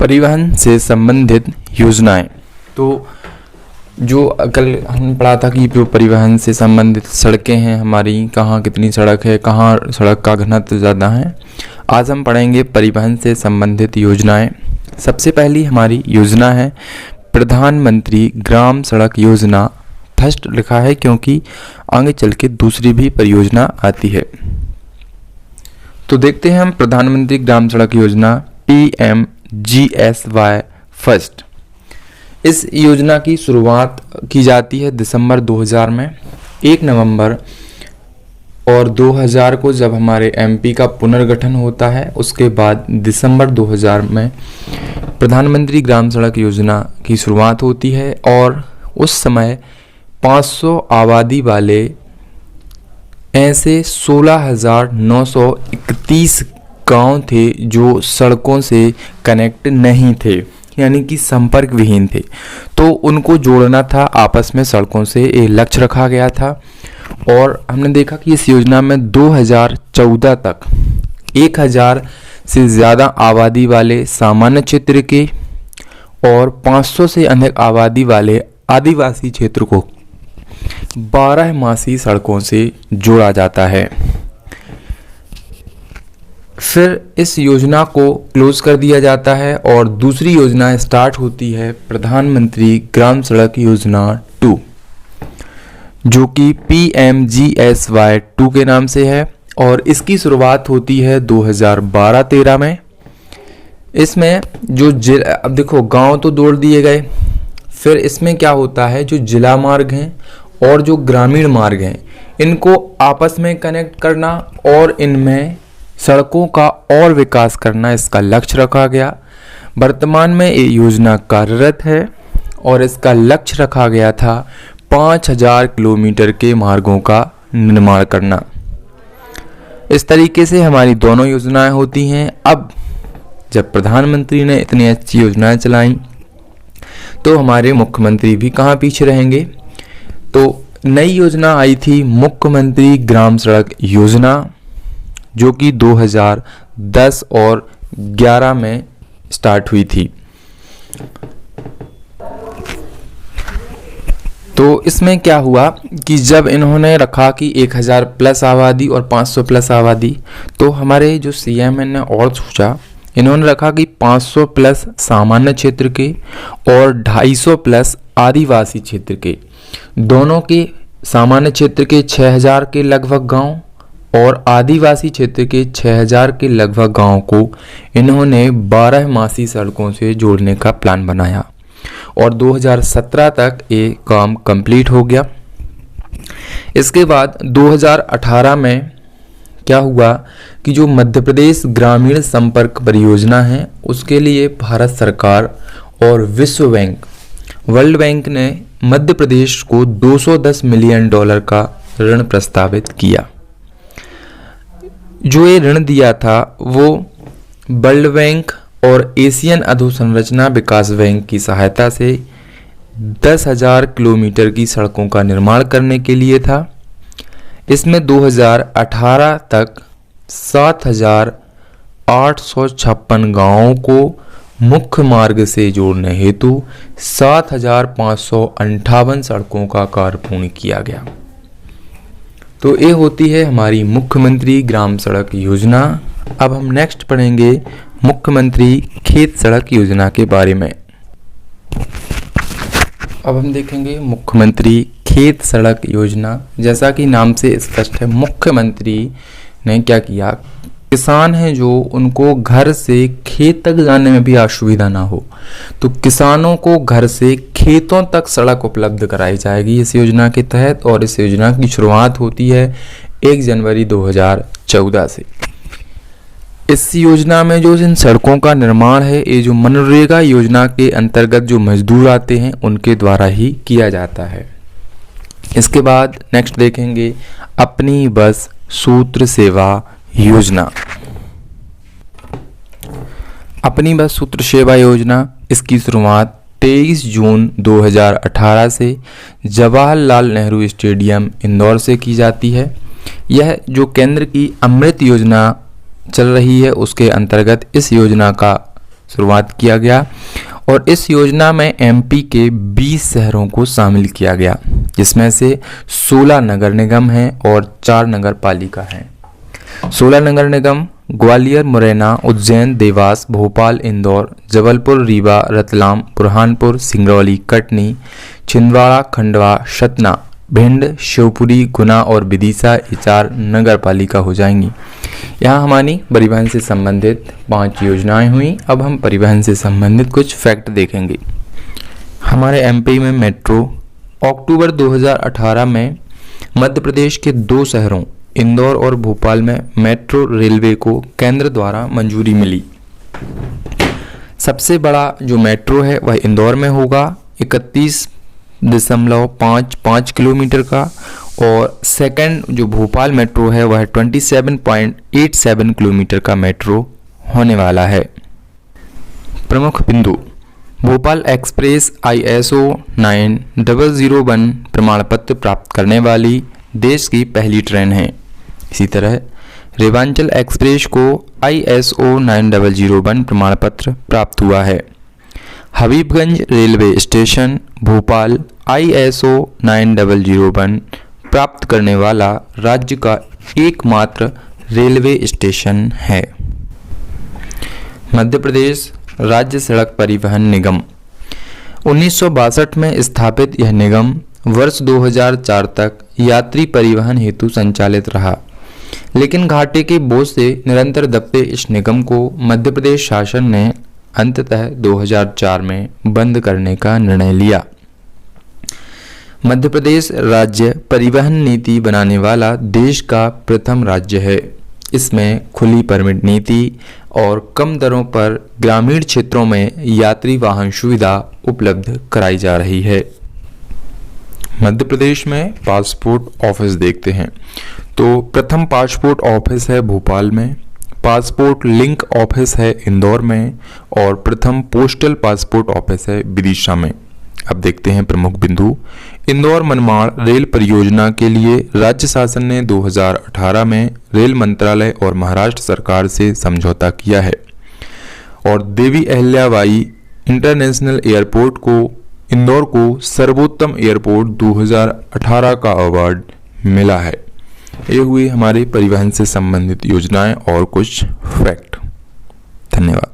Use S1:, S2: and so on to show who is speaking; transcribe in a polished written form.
S1: परिवहन से संबंधित योजनाएं। तो जो कल हमने पढ़ा था कि जो परिवहन से संबंधित सड़कें हैं हमारी, कहाँ कितनी सड़क है, कहाँ सड़क का घनत्व ज़्यादा है। आज हम पढ़ेंगे परिवहन से संबंधित योजनाएं। सबसे पहली हमारी योजना है प्रधानमंत्री ग्राम सड़क योजना। फर्स्ट लिखा है क्योंकि आगे चल के दूसरी भी परियोजना आती है। तो देखते हैं हम प्रधानमंत्री ग्राम सड़क योजना PMGSY फर्स्ट। इस योजना की शुरुआत की जाती है दिसंबर 2000 में। 1 नवंबर और 2000 को जब हमारे MP का पुनर्गठन होता है, उसके बाद दिसंबर 2000 में प्रधानमंत्री ग्राम सड़क योजना की शुरुआत होती है और उस समय 500 आबादी वाले ऐसे 16,931 गांव थे जो सड़कों से कनेक्ट नहीं थे, यानी कि संपर्क विहीन थे। तो उनको जोड़ना था आपस में सड़कों से, ये लक्ष्य रखा गया था। और हमने देखा कि इस योजना में 2014 तक 1000 से ज़्यादा आबादी वाले सामान्य क्षेत्र के और 500 से अधिक आबादी वाले आदिवासी क्षेत्र को 12 सड़कों से जोड़ा जाता है। फिर इस योजना को क्लोज कर दिया जाता है और दूसरी योजना स्टार्ट होती है प्रधानमंत्री ग्राम सड़क योजना 2, जो कि PMGSY 2 के नाम से है और इसकी शुरुआत होती है 2012-13 में। इसमें जो अब देखो गांव तो जोड़ दिए गए, फिर इसमें क्या होता है, जो जिला मार्ग हैं और जो ग्रामीण मार्ग हैं इनको आपस में कनेक्ट करना और इनमें सड़कों का और विकास करना, इसका लक्ष्य रखा गया। वर्तमान में ये योजना कार्यरत है और इसका लक्ष्य रखा गया था 5000 किलोमीटर के मार्गों का निर्माण करना। इस तरीके से हमारी दोनों योजनाएं होती हैं। अब जब प्रधानमंत्री ने इतनी अच्छी योजनाएं चलाई तो हमारे मुख्यमंत्री भी कहाँ पीछे रहेंगे। तो नई योजना आई थी मुख्यमंत्री ग्राम सड़क योजना, जो कि 2010 और 11 में स्टार्ट हुई थी। तो इसमें क्या हुआ कि जब इन्होंने रखा कि 1000 प्लस आबादी और 500 प्लस आबादी, तो हमारे जो CM ने और सोचा, इन्होंने रखा कि 500 प्लस सामान्य क्षेत्र के और 250 प्लस आदिवासी क्षेत्र के, दोनों के सामान्य क्षेत्र के 6000 के लगभग गांव और आदिवासी क्षेत्र के 6000 के लगभग गांव को इन्होंने 12 सड़कों से जोड़ने का प्लान बनाया और 2017 तक ये काम कंप्लीट हो गया। इसके बाद 2018 में क्या हुआ कि जो मध्य प्रदेश ग्रामीण संपर्क परियोजना है उसके लिए भारत सरकार और विश्व बैंक, वर्ल्ड बैंक ने मध्य प्रदेश को $210 मिलियन का ऋण प्रस्तावित किया। जो ये ऋण दिया था वो वर्ल्ड बैंक और एशियन अधोसंरचना विकास बैंक की सहायता से 10,000 किलोमीटर की सड़कों का निर्माण करने के लिए था। इसमें 2018 तक 7,856 गांवों को मुख्य मार्ग से जोड़ने हेतु 7,558 सड़कों का कार्य पूर्ण किया गया। तो ये होती है हमारी मुख्यमंत्री ग्राम सड़क योजना। अब हम नेक्स्ट पढ़ेंगे मुख्यमंत्री खेत सड़क योजना के बारे में। अब हम देखेंगे मुख्यमंत्री खेत सड़क योजना। जैसा कि नाम से स्पष्ट है, मुख्यमंत्री ने क्या किया, किसान हैं जो उनको घर से खेत तक जाने में भी असुविधा ना हो, तो किसानों को घर से खेतों तक सड़क उपलब्ध कराई जाएगी इस योजना के तहत। और इस योजना की शुरुआत होती है 1 जनवरी 2014 से। इस योजना में जो इन सड़कों का निर्माण है, ये जो मनरेगा योजना के अंतर्गत जो मजदूर आते हैं उनके द्वारा ही किया जाता है। इसके बाद नेक्स्ट देखेंगे अपनी बस सूत्र सेवा योजना। अपनी बस सूत्र सेवा योजना, इसकी शुरुआत 23 जून 2018 से जवाहरलाल नेहरू स्टेडियम इंदौर से की जाती है। यह जो केंद्र की अमृत योजना चल रही है उसके अंतर्गत इस योजना का शुरुआत किया गया और इस योजना में एमपी के 20 शहरों को शामिल किया गया, जिसमें से 16 नगर निगम हैं और 4 नगर पालिका हैं। 16 नगर निगम ग्वालियर, मुरैना, उज्जैन, देवास, भोपाल, इंदौर, जबलपुर, रीवा, रतलाम, बुरहानपुर, सिंगरौली, कटनी, छिंदवाड़ा, खंडवा, सतना, भिंड, शिवपुरी, गुना और विदिशा ये 4 नगर पालिका हो जाएंगी। यहाँ हमारी परिवहन से संबंधित 5 योजनाएं हुई। अब हम परिवहन से संबंधित कुछ फैक्ट देखेंगे। हमारे एमपी में मेट्रो अक्टूबर 2018 में मध्य प्रदेश के 2 शहरों इंदौर और भोपाल में मेट्रो रेलवे को केंद्र द्वारा मंजूरी मिली। सबसे बड़ा जो मेट्रो है वह इंदौर में होगा 31.55 किलोमीटर का, और सेकंड जो भोपाल मेट्रो है वह 27.87 किलोमीटर का मेट्रो होने वाला है। प्रमुख बिंदु: भोपाल एक्सप्रेस ISO 9001 प्रमाण पत्र प्राप्त करने वाली देश की पहली ट्रेन है। इसी तरह रेवांचल एक्सप्रेस को ISO 9001 प्रमाण पत्र प्राप्त हुआ है। Habibganj railway station Bhopal ISO 9001 प्राप्त करने वाला राज्य का एकमात्र रेलवे स्टेशन है। मध्य प्रदेश राज्य सड़क परिवहन निगम 1962 में स्थापित यह निगम वर्ष 2004 तक यात्री परिवहन हेतु संचालित रहा, लेकिन घाटे के बोझ से निरंतर दबते इस निगम को मध्य प्रदेश शासन ने अंततः 2004 में बंद करने का निर्णय लिया। मध्य प्रदेश राज्य परिवहन नीति बनाने वाला देश का प्रथम राज्य है। इसमें खुली परमिट नीति और कम दरों पर ग्रामीण क्षेत्रों में यात्री वाहन सुविधा उपलब्ध कराई जा रही है। मध्य प्रदेश में पासपोर्ट ऑफिस देखते हैं तो प्रथम पासपोर्ट ऑफिस है भोपाल में, पासपोर्ट लिंक ऑफिस है इंदौर में और प्रथम पोस्टल पासपोर्ट ऑफिस है विदिशा में। अब देखते हैं प्रमुख बिंदु। इंदौर मनमाड़ रेल परियोजना के लिए राज्य शासन ने 2018 में रेल मंत्रालय और महाराष्ट्र सरकार से समझौता किया है और देवी अहिल्याबाई इंटरनेशनल एयरपोर्ट को इंदौर को सर्वोत्तम एयरपोर्ट 2018 का अवार्ड मिला है। ये हुई हमारी परिवहन से संबंधित योजनाएं और कुछ फैक्ट। धन्यवाद।